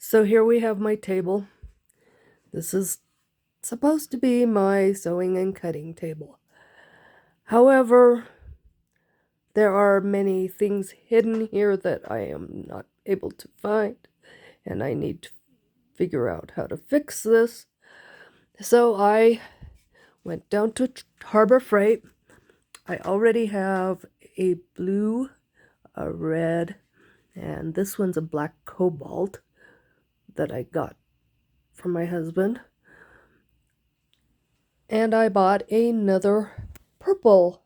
So here we have my table. This is supposed to be my sewing and cutting table. However, there are many things hidden here that I am not able to find, and I need to figure out how to fix this. So I went down to Harbor Freight. I already have a blue, a red, and this one's a black cobalt that I got from my husband. And I bought another purple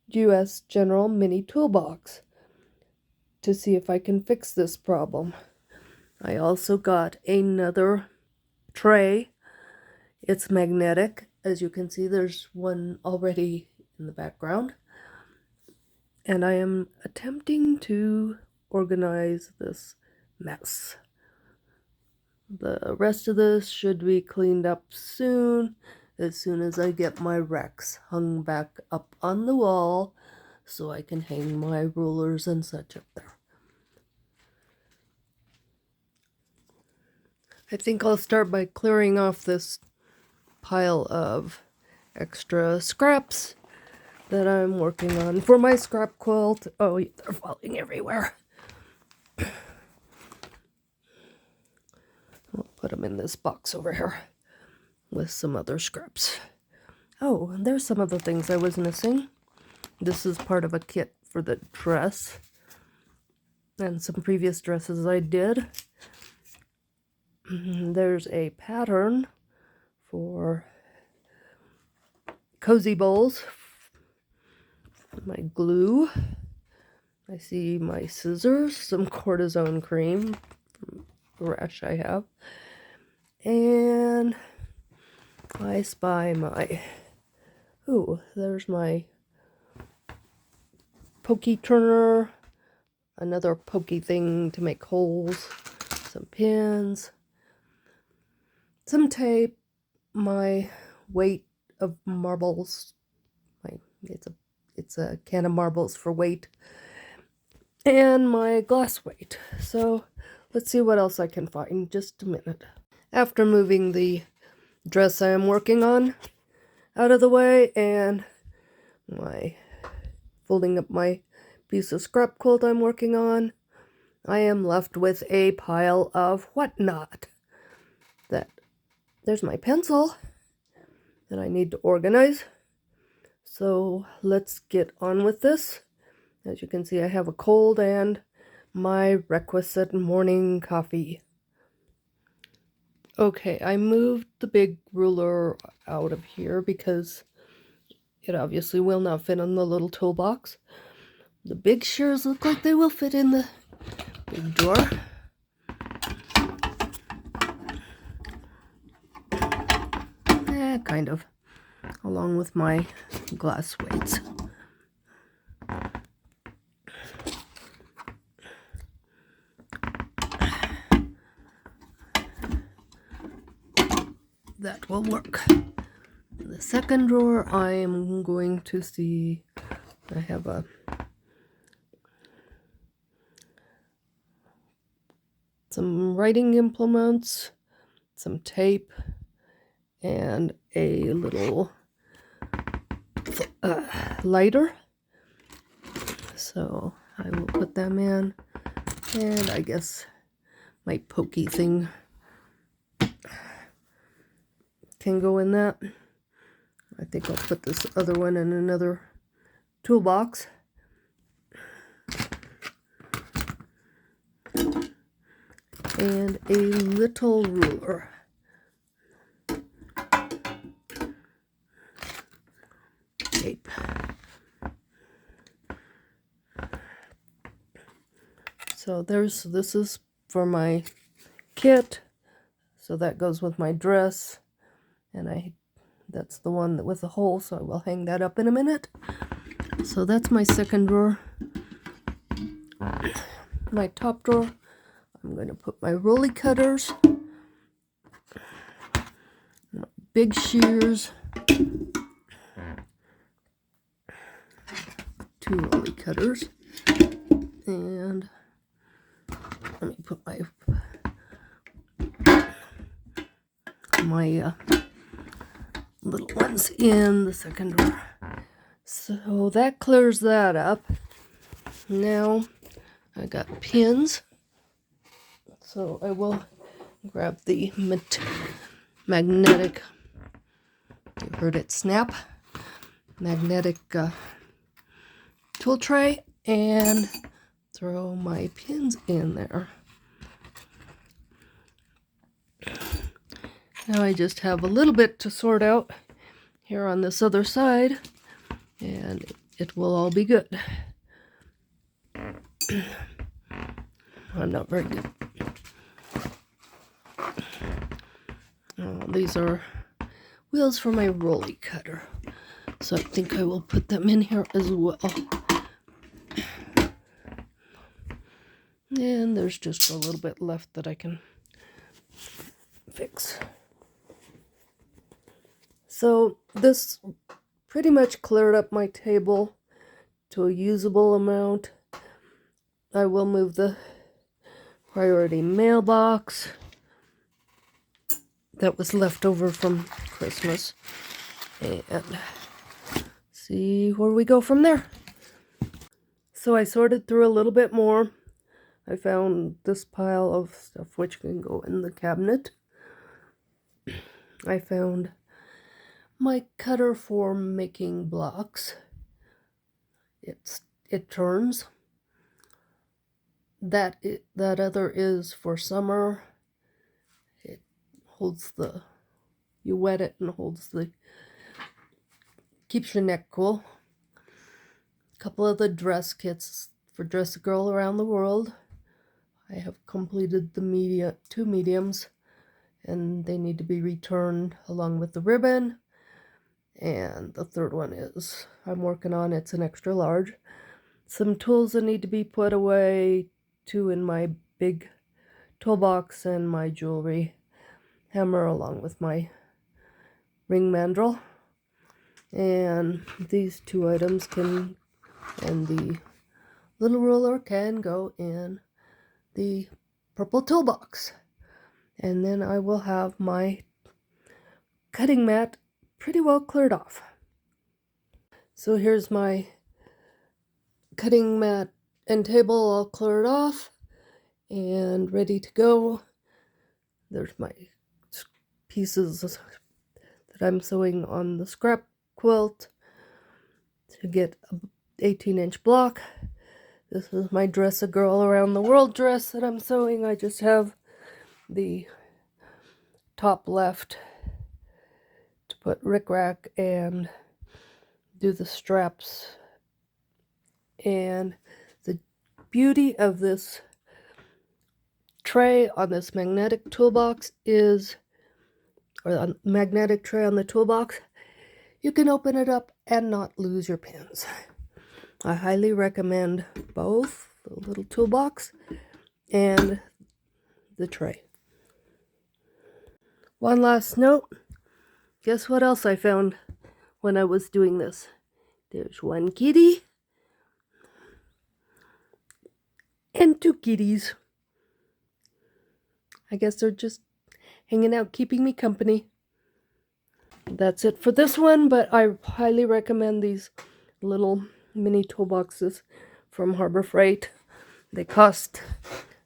US General Mini Toolbox to see if I can fix this problem. I also got another tray. It's magnetic. As you can see, there's one already in the background. And I am attempting to organize this mess. The rest of this should be cleaned up soon as I get my racks hung back up on the wall so I can hang my rulers and such up there. I think I'll start by clearing off this pile of extra scraps that I'm working on for my scrap quilt. Oh, they're falling everywhere. I'll put them in this box over here with some other scraps. Oh, and there's some of the things I was missing. This is part of a kit for the dress and some previous dresses I did. There's a pattern for cozy bowls. My glue. I see my scissors, some cortisone cream from a rash I have. And I spy my... Ooh, there's my pokey turner. Another pokey thing to make holes. Some pins. Some tape. My weight of marbles. It's a can of marbles for weight. And my glass weight. So let's see what else I can find. Just a minute. After moving the dress I am working on out of the way and folding up my piece of scrap quilt I'm working on, I am left with a pile of whatnot. There's my pencil that I need to organize. So let's get on with this. As you can see, I have a cold and my requisite morning coffee. Okay, I moved the big ruler out of here because it obviously will not fit in the little toolbox. The big shears look like they will fit in the big drawer. Kind of. Along with my glass weights. That will work. The second drawer, I am going to see, I have some writing implements, some tape, and a little lighter. So I will put them in, and I guess my pokey thing can go in that. I think I'll put this other one in another toolbox. And a little ruler. Tape. So this is for my kit. So that goes with my dress. And that's the one with the hole, so I will hang that up in a minute. So that's my second drawer. My top drawer, I'm going to put my rolly cutters, my big shears, 2 rolly cutters, and Let me put my little ones in the second drawer. So that clears that up. Now I got pins. So I will grab the magnetic, you heard it snap, magnetic tool tray and throw my pins in there. Now I just have a little bit to sort out here on this other side, and it will all be good. I'm not very good. These are wheels for my rolly cutter, so I think I will put them in here as well. And there's just a little bit left that I can fix. So this pretty much cleared up my table to a usable amount. I will move the priority mailbox that was left over from Christmas and see where we go from there. So I sorted through a little bit more. I found this pile of stuff which can go in the cabinet. I found my cutter for making blocks. It turns. That other is for summer. It holds you wet it and keeps your neck cool. A couple of the dress kits for Dress a Girl Around the World. I have completed the two mediums, and they need to be returned along with the ribbon. And the third one is I'm working on, it's an extra large. Some tools that need to be put away, two in my big toolbox, and my jewelry hammer along with my ring mandrel. And these two items and the little ruler can go in the purple toolbox. And then I will have my cutting mat pretty well cleared off. So here's my cutting mat and table all cleared off and ready to go. There's my pieces that I'm sewing on the scrap quilt to get an 18-inch block. This is my Dress a Girl Around the World dress that I'm sewing. I just have the top left to put rickrack and do the straps. And the beauty of this tray on this magnetic toolbox is, or a magnetic tray on the toolbox, you can open it up and not lose your pins. I highly recommend both the little toolbox and the tray. One last note, guess what else I found when I was doing this? There's one kitty and two kitties. I guess they're just hanging out, keeping me company. That's it for this one, but I highly recommend these little mini toolboxes from Harbor Freight. They cost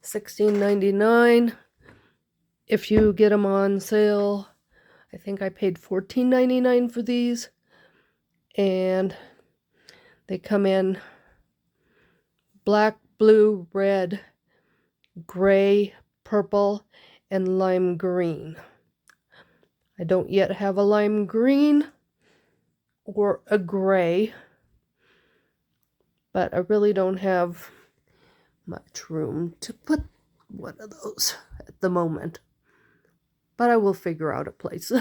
$16.99. If you get them on sale, I think I paid $14.99 for these. And they come in black, blue, red, gray, purple, and lime green. I don't yet have a lime green or a gray, but I really don't have much room to put one of those at the moment. But I will figure out a place.